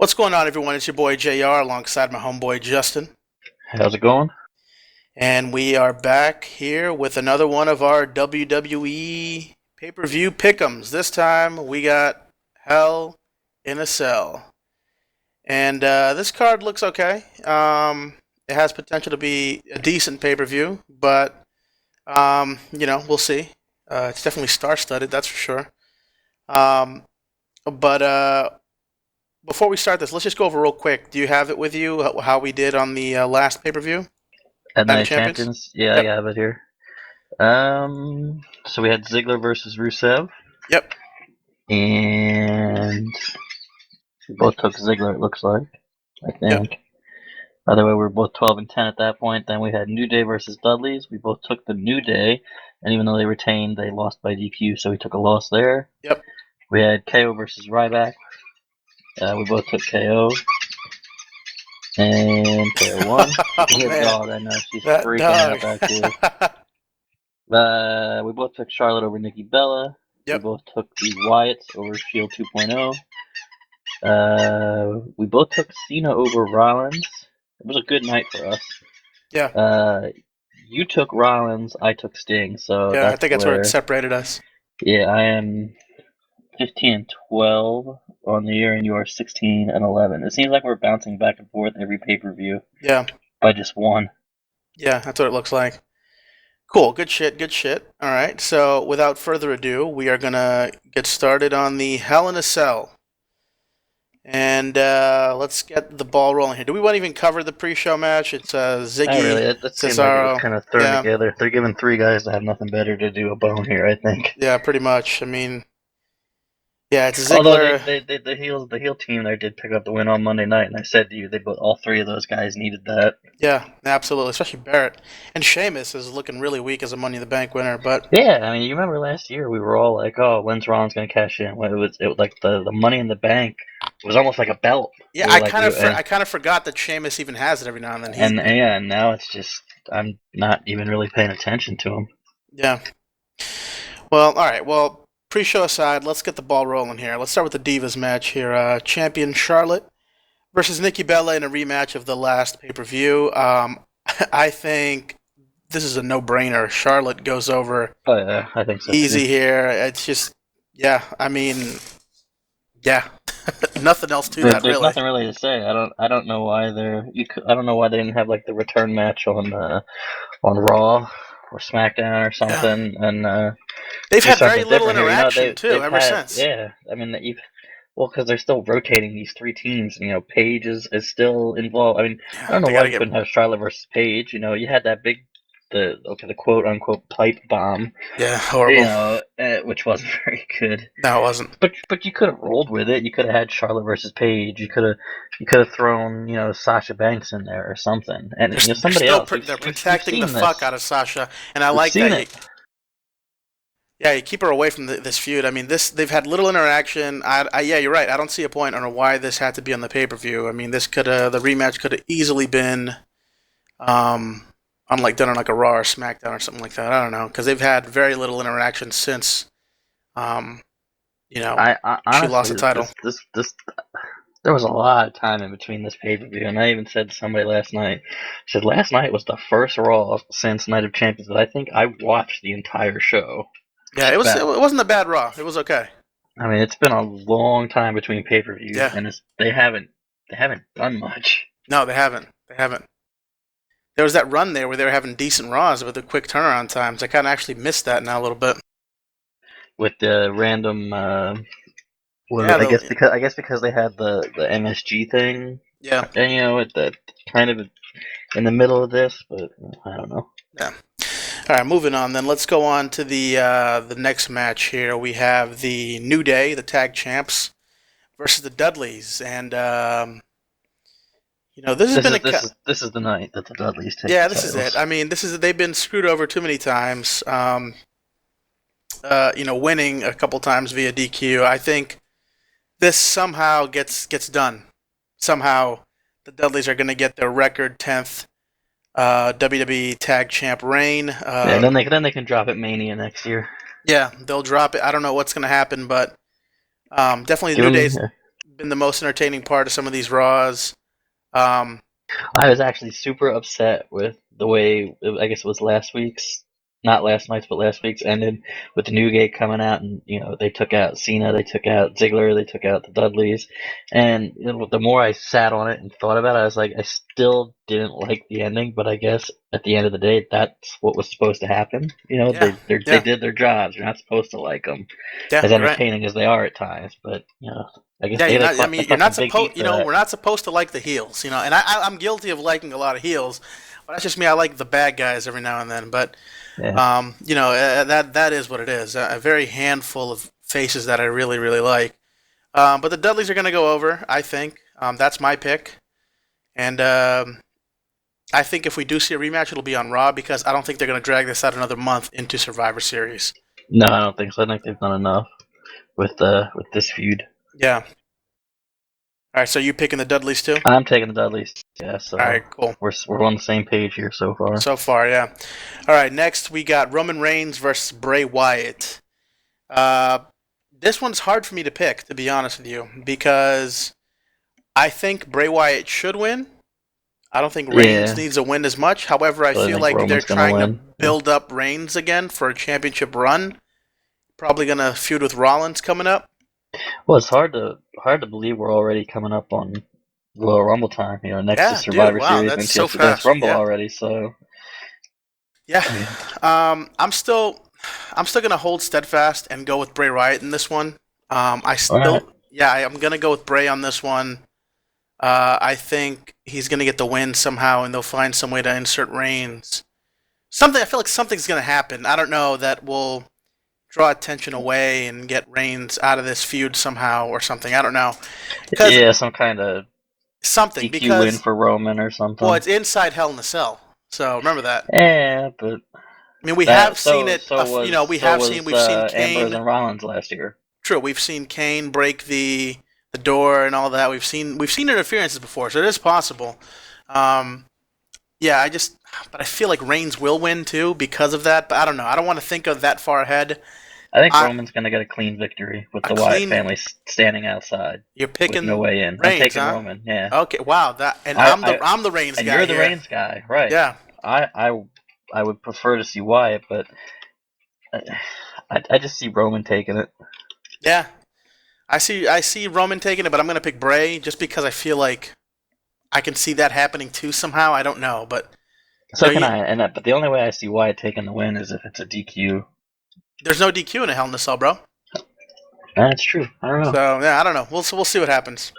What's going on, everyone? It's your boy JR alongside my homeboy Justin. How's it going? And we are back here with another one of our WWE pay-per-view pick'ems. This time we got Hell in a Cell. And this card looks okay. It has potential to be a decent pay-per-view, but, we'll see. It's definitely star-studded, that's for sure. Um, but before we start this, let's just go over real quick. Do you have it with you, how we did on the last pay-per-view? At Night of Night of Champions? Champions? Yeah, I Yep. have it here. So we had Ziggler versus Rusev, Yep. and we both took Ziggler, it looks like, I Yep. think. By the way, we were both 12 and 10 at that point. Then we had New Day versus Dudley's. We both took the New Day, and even though they retained, they lost by DQ, so we took a loss there. Yep. We had KO versus Ryback. We both took KO. And KO won. Oh, Look at his man. dog, I know, she's That freaking dog. out back here. We both took Charlotte over Nikki Bella. Yep. We both took the Wyatts over Shield 2.0. We both took Cena over Rollins. It was a good night for us. Yeah. You took Rollins, I took Sting, so Yeah, I think that's where where it separated us. yeah, I am 15 and 12 on the year, and you are 16 and 11. It seems like we're bouncing back and forth every pay-per-view Yeah. by just one. Yeah, that's what it looks like. Cool. Good shit. Good shit. All right. So, without further ado, we are going to get started on the Hell in a Cell. And let's get the ball rolling here. Do we want to even cover the pre-show match? It's Not Ziggy, really. That seems like it was Cesaro. kind of thrown Yeah. together. They're giving three guys that have nothing better to do a bone here, I think. Yeah, pretty much. I mean, yeah, it's Although Ziggler. the heel team there did pick up the win on Monday night, and I said to you, all three of those guys needed that. Yeah, absolutely. Especially Barrett. And Sheamus is looking really weak as a Money in the Bank winner, but Yeah, I mean, you remember last year we were all like, "Oh, when's Rollins gonna cash in?" When it was like the Money in the Bank was almost like a belt. yeah, We were like, I kind of forgot that Sheamus even has it every now and then. and now it's just I'm not even really paying attention to him. Yeah. Well, all right. Well, pre-show aside, let's get the ball rolling here. Let's start with the Divas match here. Champion Charlotte versus Nikki Bella in a rematch of the last pay-per-view. I think this is a no-brainer. Charlotte goes over Oh yeah, I think so easy too. here. It's just, yeah. I mean, yeah. Nothing else to that, There's really. nothing really to say. I don't know why I don't know why they didn't have like the return match on Raw or SmackDown or Yeah. something, and They've do had very something little different here. You know, interaction too they've ever had since. yeah. I mean, well, because they're still rotating these three teams. You know, Paige is still involved. I mean, I Yeah, don't know they why gotta you get. couldn't have Charlotte versus Paige. You know, you had that the quote unquote pipe bomb. Yeah, You horrible. know, which wasn't very good. No, it wasn't. But you could have rolled with it. You could have had Charlotte versus Paige. You could have thrown Sasha Banks in there or something, and They're, they're somebody still else. they're We've protecting the seen fuck this. out of Sasha, and I We've like seen that. it. Yeah, you keep her away from this feud. I mean, they've had little interaction. Yeah, you're right. I don't see a point on why this had to be on the pay per view. I mean, the rematch could have easily been, um, on like done on like a Raw or SmackDown or something like that. I don't know because they've had very little interaction since, um, you know, I she lost honestly, the title. this there was a lot of time in between this pay per view, and I even said to somebody last night. I said last night was the first Raw since Night of Champions that I think I watched the entire show. Yeah, it was. It That wasn't a bad Raw. It was okay. I mean, it's been a long time between pay per views, Yeah. and they haven't done much No, they haven't. They haven't. There was that run there where they were having decent Raws with the quick turnaround times. I kind of actually missed that now a little bit. with the random. Yeah, I guess because they had the MSG thing, yeah, and at the kind of in the middle of this, but I don't know. yeah. All right, moving on. Then let's go on to the next match here. We have the New Day, the tag champs, versus the Dudleys, and this has been This is the night that the Dudleys take yeah, the this is it. titles. I mean, they've been screwed over too many times. Winning a couple times via DQ. I think this somehow gets done. Somehow, the Dudleys are going to get their record 10th WWE Tag Champ reign. Yeah, then they can drop it Mania next year. Yeah, they'll drop it. I don't know what's going to happen, but definitely Give New them Day's been the most entertaining part of some of these Raws. Um, I was actually super upset with the way, I guess it was last week's, not last night's, but last week's ended with the Newgate coming out, and they took out Cena, they took out Ziggler, they took out the Dudleys, and the more I sat on it and thought about it, I was like, I still didn't like the ending, but I guess at the end of the day, that's what was supposed to happen. yeah, They yeah, did their jobs. You're not supposed to like them, yeah. as You're right. entertaining as they are at times, but I guess Yeah, you're not. I they mean, you're caught not some big supposed. heat for that. We're not supposed to like the heels. And I'm guilty of liking a lot of heels, but that's just me. I like the bad guys every now and then. But Yeah. that is what it is. A very handful of faces that I really really like. But the Dudleys are going to go over. I think that's my pick, and I think if we do see a rematch, it'll be on Raw because I don't think they're going to drag this out another month into Survivor Series. No, I don't think so. I think they've done enough with this feud. Yeah. All right. So you picking the Dudleys too? I'm taking the Dudleys. Yeah, All so right. Cool. we're on the same page here so far. So far, yeah. All right, next we got Roman Reigns versus Bray Wyatt. Uh, this one's hard for me to pick, to be honest with you, because I think Bray Wyatt should win. I don't think Reigns Yeah, needs a win as much. However, I but I feel think like they're Roman's gonna trying to win. build up Reigns again for a championship run. Probably gonna feud with Rollins coming up. Well, it's hard to believe we're already coming up on Royal Rumble time. Next is Yeah, dude. Survivor Wow, Series, that's and so that's fast. Rumble Yeah, already. So yeah. I mean, I'm still gonna hold steadfast and go with Bray Wyatt in this one. all right. Yeah, I'm gonna go with Bray on this one. I think he's gonna get the win somehow, and they'll find some way to insert Reigns. I feel like something's gonna happen. I don't know that will draw attention away and get Reigns out of this feud somehow or something. I don't know because Yeah, some kind of something DQ win because for Roman or well, something. it's inside Hell in a Cell, so remember that. Yeah, but I mean, we have that seen it. We've seen Ambrose Kane. and Rollins last year. True, we've seen Kane break the door and all that. We've seen interferences before, so it is possible. Um, yeah, but I feel like Reigns will win too because of that. But I don't know. I don't want to think of that far ahead. I think I Roman's gonna get a clean victory with a the Wyatt clean. family standing outside You're with no picking way in. I'm Reigns, taking huh? Roman. Yeah. Okay, wow. And I, I I'm the Reigns and guy you're the here. Reigns guy, right? Yeah, I would prefer to see Wyatt, but I, I just see Roman taking it. yeah. I see Roman taking it, but I'm gonna pick Bray just because I feel like I can see that happening too somehow. I don't know, but So can you, I. But the only way I see Wyatt taking the win is if it's a DQ. there's no DQ in a Hell in a Cell, bro. That's true. I don't know. So yeah, I don't know. We'll see what happens.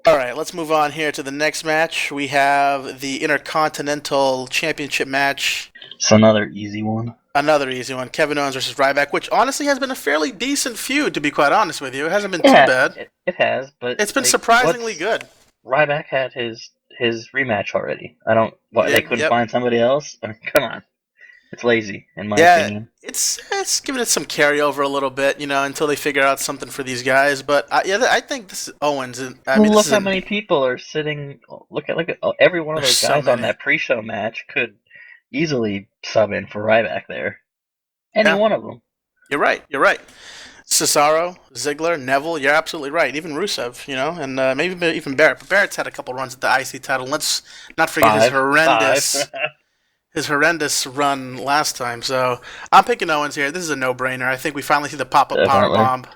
All right, let's move on here to the next match. We have the Intercontinental Championship match. It's another easy one. Another easy one. Kevin Owens versus Ryback, which honestly has been a fairly decent feud, to be quite honest with you. It hasn't been too Yeah, bad. it has, but It's been like, surprisingly good. Ryback had his rematch already. I don't. What, they couldn't Yep. find somebody else? Come on, it's lazy in my Yeah, opinion. it's giving it some carryover a little bit, until they figure out something for these guys. But I think this is Owens. I Well, mean, this look is how many people are sitting. Look at every one of there's those so guys on many. that pre-show match could easily sub in for Ryback there. Any Yeah, one of them. you're right. You're right. Cesaro, Ziggler, Neville. You're absolutely right. Even Rusev, and maybe even Barrett. But Barrett's had a couple runs at the IC title. Let's not forget his Five. horrendous run last time. So I'm picking Owens here. This is a no-brainer. I think we finally see the pop-up power Definitely, bomb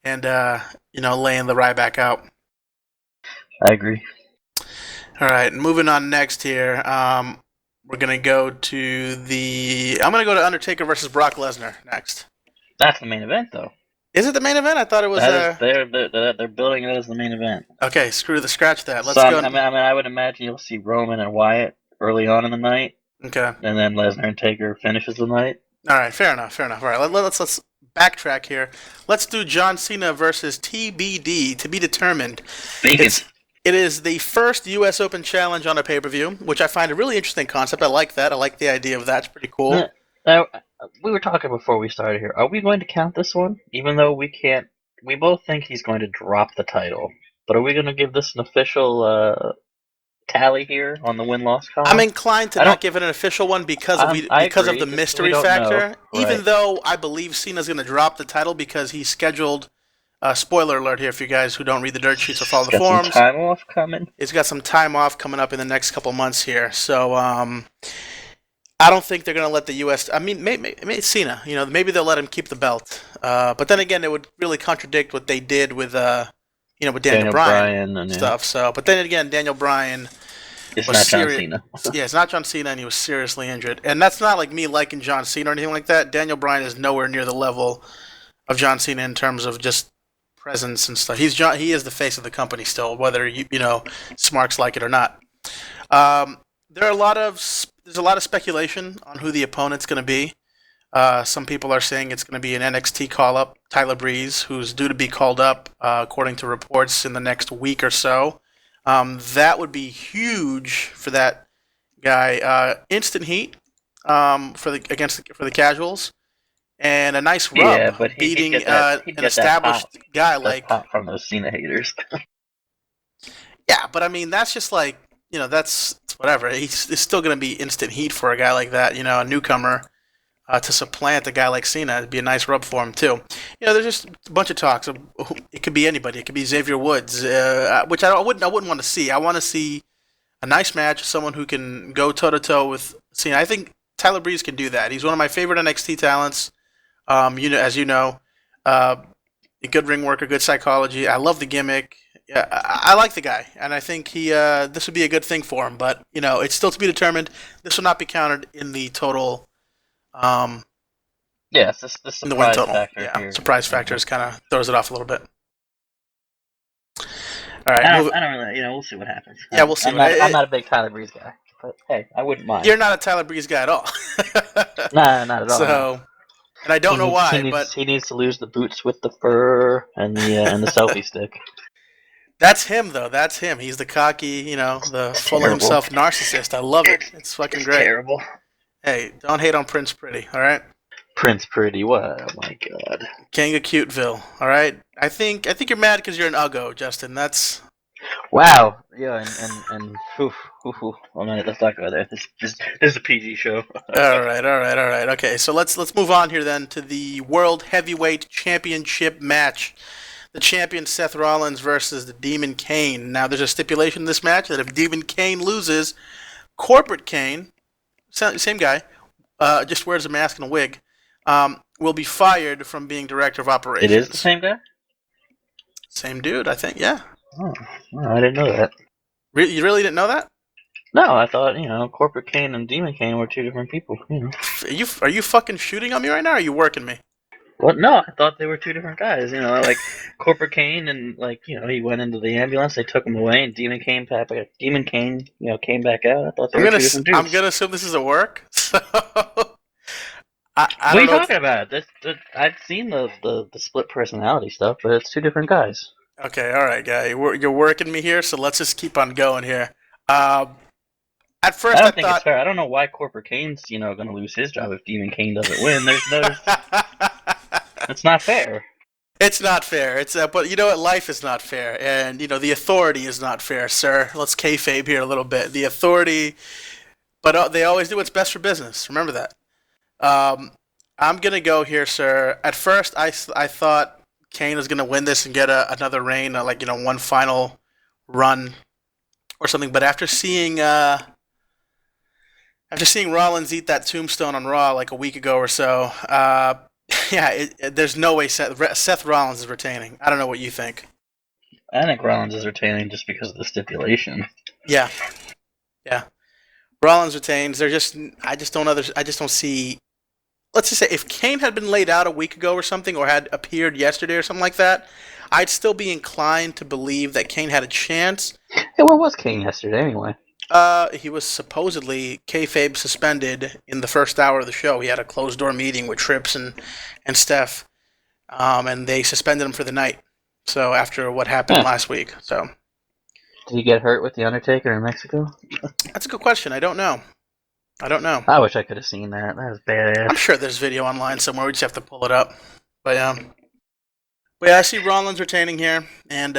and laying the Ryback out. I agree. All right, moving on next here. We're gonna go to I'm gonna go to Undertaker versus Brock Lesnar next. That's the main event, though. Is it the main event? I thought it was. That is they're building it as the main event. Okay, scratch that. So Let's go. I would imagine you'll see Roman and Wyatt early on in the night, Okay. and then Lesnar and Taker finishes the night. All right. Fair enough. All right. Let's backtrack here. Let's do John Cena versus TBD, to be determined. Bacon. It is the first U.S. Open Challenge on a pay-per-view, which I find a really interesting concept. I like that. I like the idea of that. It's pretty cool. Now, we were talking before we started here. Are we going to count this one? Even though we can't, we both think he's going to drop the title. But are we going to give this an official tally here on the win-loss column? I'm inclined to I not don't. give it an official one because I of agree, the just we mystery don't know. factor. Even Right. though I believe Cena's going to drop the title because he's scheduled Spoiler alert here for you guys who don't read the dirt sheets or follow He's the got some forums. time off coming. He's got some time off coming up in the next couple months here. So I don't think they're going to let the U.S. I mean, maybe Cena. Maybe they'll let him keep the belt. But then again, it would really contradict what they did with with Daniel Bryan And stuff. So, but then again, Daniel Bryan it's was not John serious. Cena. Yeah, it's not John Cena, and he was seriously injured. And that's not like me liking John Cena or anything like that. Daniel Bryan is nowhere near the level of John Cena in terms of just presence and stuff. He is the face of the company still, whether Smarks like it or not. There are there's a lot of speculation on who the opponent's going to be. Some people are saying it's going to be an NXT call-up, Tyler Breeze, who's due to be called up, according to reports, in the next week or so. That would be huge for that guy. Instant heat for the casuals, and a nice Yeah, rub but he'd beating get that. He'd an get that established pop. guy That like. pop from those Cena haters. Yeah, but I mean that's just like that's whatever. It's still going to be instant heat for a guy like that. A newcomer. To supplant a guy like Cena, it'd be a nice rub for him too. There's just a bunch of talks. It could be anybody. It could be Xavier Woods, which I wouldn't want to see. I want to see a nice match, someone who can go toe to toe with Cena. I think Tyler Breeze can do that. He's one of my favorite NXT talents. As you know, a good ring worker, good psychology. I love the gimmick. Yeah, I like the guy, and I think this would be a good thing for him. But it's still to be determined. This will not be counted in the total. Yes, the In the win surprise total. factor Yeah, here. surprise factors kind of throws it off a little bit. All I right, don't really. We'll see what happens. Yeah, we'll see. I'm not a big Tyler Breeze guy, but hey, I wouldn't mind. You're not a Tyler Breeze guy at all. Nah, not at all. So, and I don't know why, but he needs to lose the boots with the fur and the selfie stick. that's him though. That's him. He's the cocky, the full of himself narcissist. I love it. It's fucking great. Terrible. Hey, don't hate on Prince Pretty, all right? Prince Pretty, what? Oh my god. King of Cuteville, all right? I think you're mad because you're an Uggo, Justin. That's wow. Yeah, and well, no, let's not go there. This is a PG show. all right. Okay, so let's move on here then to the World Heavyweight Championship match. The champion Seth Rollins versus the Demon Kane. Now, there's a stipulation in this match that if Demon Kane loses, Corporate Kane, same guy, just wears a mask and a wig, will be fired from being director of operations. It is the same guy? Same dude, I think, yeah. Oh, I didn't know that. You really didn't know that? No, I thought, Corporate Kane and Demon Kane were two different people, Are you fucking shooting on me right now, or are you working me? What? No, I thought they were two different guys. Like Corporate Kane and he went into the ambulance. They took him away, and Demon Kane came back out. I thought they were two different dudes. I'm gonna assume this is a work. So I what are you talking about? I've seen the split personality stuff, but it's two different guys. Okay, all right, guy. You're working me here, so let's just keep on going here. At first, I think it's fair. I don't know why Corporate Kane's going to lose his job if Demon Kane doesn't win. It's not fair. It's not fair. But you know what? Life is not fair, and the authority is not fair, sir. Let's kayfabe here a little bit. The authority, but they always do what's best for business. Remember that. I'm gonna go here, sir. At first, I thought Kane was gonna win this and get another reign, one final run or something. But after seeing Rollins eat that tombstone on Raw like a week ago or so, yeah, there's no way Seth Rollins is retaining. I don't know what you think. I think Rollins is retaining just because of the stipulation. Yeah. Rollins retains. I just don't see. Let's just say if Kane had been laid out a week ago or something, or had appeared yesterday or something like that, I'd still be inclined to believe that Kane had a chance. Hey, where was Kane yesterday anyway? He was supposedly kayfabe suspended in the first hour of the show. He had a closed door meeting with Trips and Steph, and they suspended him for the night. So after what happened last week, so did he get hurt with the Undertaker in Mexico? That's a good question. I don't know. I wish I could have seen that. That was badass. I'm sure there's video online somewhere. We just have to pull it up. But yeah, I see Rollins retaining here, and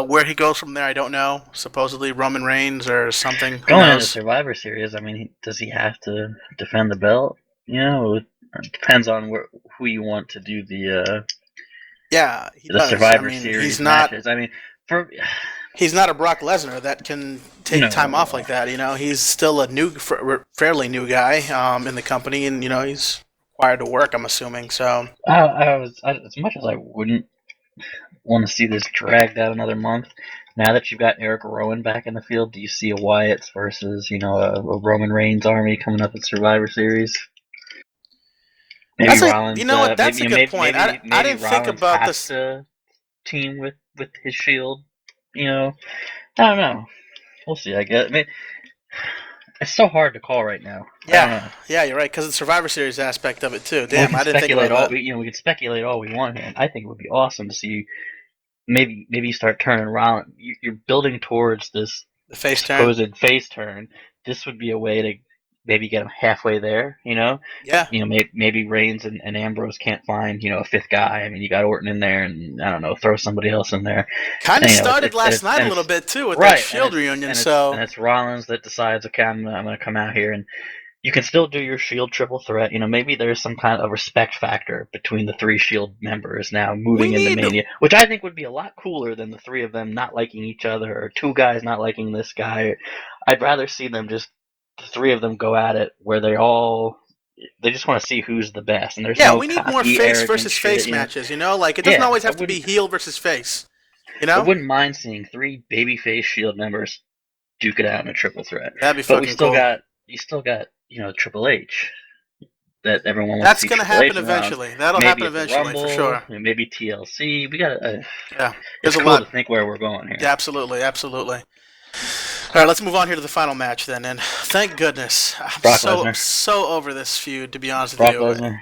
where he goes from there, I don't know. Supposedly Roman Reigns or something. Going into Survivor Series, does he have to defend the belt? It depends on who you want to do the Yeah, he The does. I Survivor mean, Series matches. I mean, for he's not a Brock Lesnar that can take time off no, like that. You know, he's still a fairly new guy in the company, and you know he's required to work. I'm assuming so. as much as I wouldn't want to see this dragged out another month. Now that you've got Eric Rowan back in the field, do you see a Wyatt's versus a Roman Reigns army coming up at Survivor Series? Maybe That's a you Rollins. know what? That's a good Maybe point. I didn't think Rollins about has this. to team with his Shield. You know, I don't know. We'll see. I guess. I mean, it's so hard to call right now. I don't Yeah, know. yeah, you're right because the Survivor Series aspect of it too. We Damn, can I didn't think speculate about that. we can speculate all we want, and I think it would be awesome to see maybe you start turning around. You're building towards this The face turn. supposed face turn. This would be a way to maybe get them halfway there. Yeah, Maybe Reigns and Ambrose can't find a fifth guy. I mean, you got Orton in there, and I don't know, throw somebody else in there. kind of And started last night a little it's bit too with that right, Shield reunion. So it's Rollins that decides, okay, I'm gonna come out here, and you can still do your Shield triple threat. Maybe there's some kind of respect factor between the three Shield members now we moving into need Mania, which I think would be a lot cooler than the three of them not liking each other or two guys not liking this guy. I'd rather see them just the three of them go at it where they just want to see who's the best, and there's yeah, no we need more cocky, face arrogant versus shit. face matches. You know, like it doesn't Yeah, always have to be heel versus face. You I know, wouldn't mind seeing three babyface Shield members duke it out in a triple threat, that'd be but fucking cool. you still got Triple H that everyone wants to That's see gonna Triple happen H around. eventually. That'll Maybe happen at the eventually for Rumble, sure. maybe TLC. We got. Yeah, there's It's a cool to lot. think where we're going here. Yeah, absolutely, absolutely. All right, let's move on here to the final match then. And thank goodness, I'm Brock so Lesnar, so over this feud. To be honest with Brock you, Lesnar,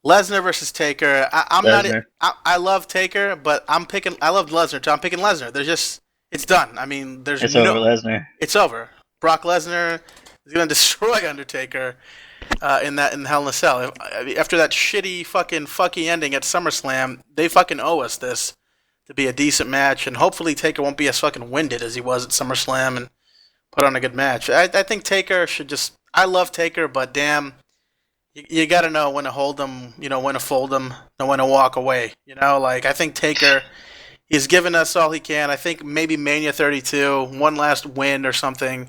Lesnar versus Taker. I'm not. Lesnar. I love Taker, but I'm picking. I love Lesnar too. I'm picking Lesnar. There's just it's done. I mean, there's It's over no. Lesnar. It's over. Brock Lesnar is gonna destroy Undertaker in Hell in a Cell. After that shitty fucking fucky ending at SummerSlam, they fucking owe us this to be a decent match, and hopefully Taker won't be as fucking winded as he was at SummerSlam and put on a good match. I think Taker should just. I love Taker, but damn, you got to know when to hold them, when to fold them, and when to walk away. Like I think Taker, he's given us all he can. I think maybe Mania 32, one last win or something,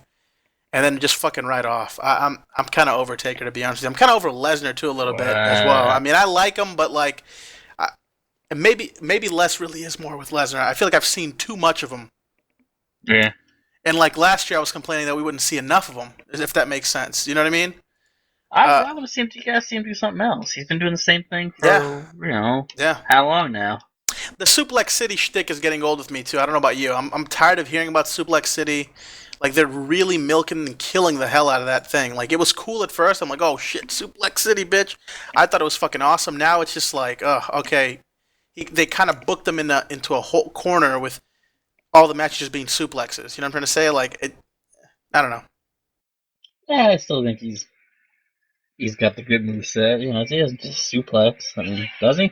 and then just fucking right off. I'm kind of over Taker, to be honest with you. I'm kind of over Lesnar too a little bit as well. I mean, I like him, but like, I, maybe less really is more with Lesnar. I feel like I've seen too much of him. Yeah. And like last year, I was complaining that we wouldn't see enough of him, if that makes sense. You know what I mean? I would have seen you guys see him do something else. He's been doing the same thing Yeah, for yeah. how long now? The Suplex City shtick is getting old with me too. I don't know about you. I'm tired of hearing about Suplex City. Like they're really milking and killing the hell out of that thing. Like it was cool at first. I'm like, oh shit, Suplex City, bitch. I thought it was fucking awesome. Now it's just like, oh, okay. They kind of booked them into a whole corner with all the matches just being suplexes. You know what I'm trying to say? Like it. I don't know. Yeah, I still think he's got the good move set. He doesn't just suplex. I mean, does he?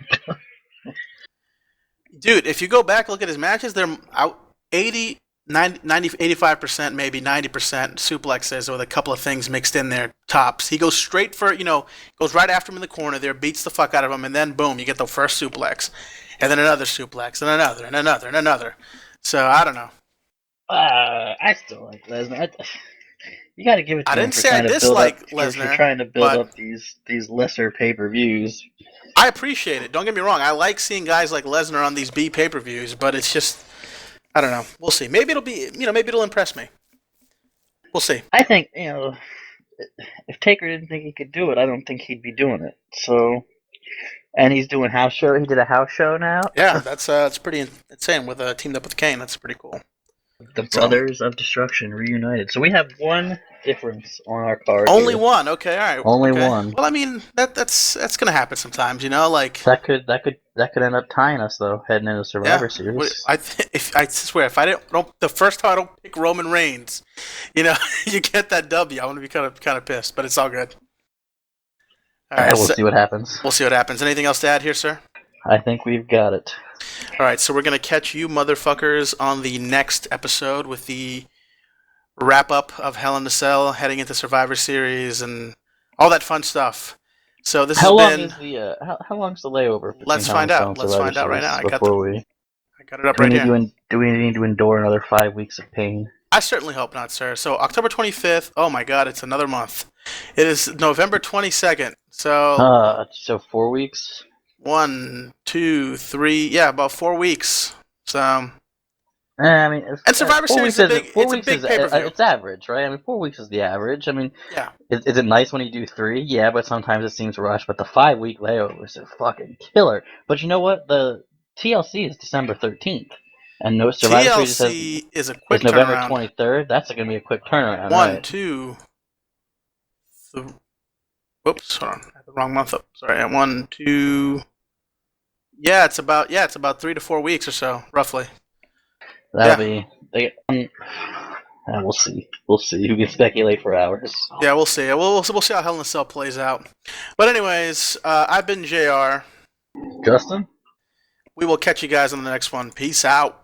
Dude, if you go back look at his matches, they're out 80, 90, 85%, maybe 90% suplexes with a couple of things mixed in there, tops. He goes straight for, goes right after him in the corner there, beats the fuck out of him, and then boom, you get the first suplex. And then another suplex, and another, and another, and another. So, I don't know. I still like Lesnar. You got to give it I to him didn't for say I trying to build up dislike Lesnar, trying to build but up these lesser pay-per-views. I appreciate it. Don't get me wrong. I like seeing guys like Lesnar on these B pay-per-views, but it's just, I don't know. We'll see. Maybe it'll be, maybe it'll impress me. We'll see. I think if Taker didn't think he could do it, I don't think he'd be doing it. So, and he's doing house show. He did a house show now. Yeah, that's pretty insane with teamed up with Kane. That's pretty cool. The So Brothers of Destruction reunited. So we have one difference on our card. only here. one. Okay, all right. Only Okay. one. Well, I mean that's gonna happen sometimes. Like That could end up tying us though, heading into yeah. Survivor Series. If I swear if I don't the first time I don't pick Roman Reigns, you get that W. I'm gonna be kind of pissed, but it's all good. All right, We'll so see what happens. we'll see what happens. Anything else to add here, sir? I think we've got it. All right, so we're gonna catch you motherfuckers on the next episode with the wrap up of Hell in a Cell, heading into Survivor Series and all that fun stuff. So this has How long been. is the how long's the layover between Let's Hell in find a Cell out. and Let's Survivor find out right now. Series before we I got it up right here. do we need to endure another 5 weeks of pain? I certainly hope not, sir. So October 25th. Oh my God, it's another month. It is November 22nd. So So 4 weeks. 1, 2, 3. Yeah, about 4 weeks. So I mean, and Survivor 4 weeks Series is a isn't big. four It's a weeks is big pay per view. it's average, right? I mean, 4 weeks is the average. I mean, Yeah. is it nice when you do three? Yeah, but sometimes it seems rushed. But the 5 week layover is a fucking killer. But you know what? The TLC is December 13th, and no Survivor Series says TLC is a is quick November turnaround. 23rd. That's going to be a quick turnaround, One, right? two. Whoops, hold on. I had the wrong month up. Sorry. 1, 2. Yeah, it's about 3 to 4 weeks or so, roughly. That'll Yeah. be. We'll see. We'll see. We can speculate for hours. Yeah, we'll see. We'll see how Hell in a Cell plays out. But anyways, I've been Jr. Justin. We will catch you guys on the next one. Peace out.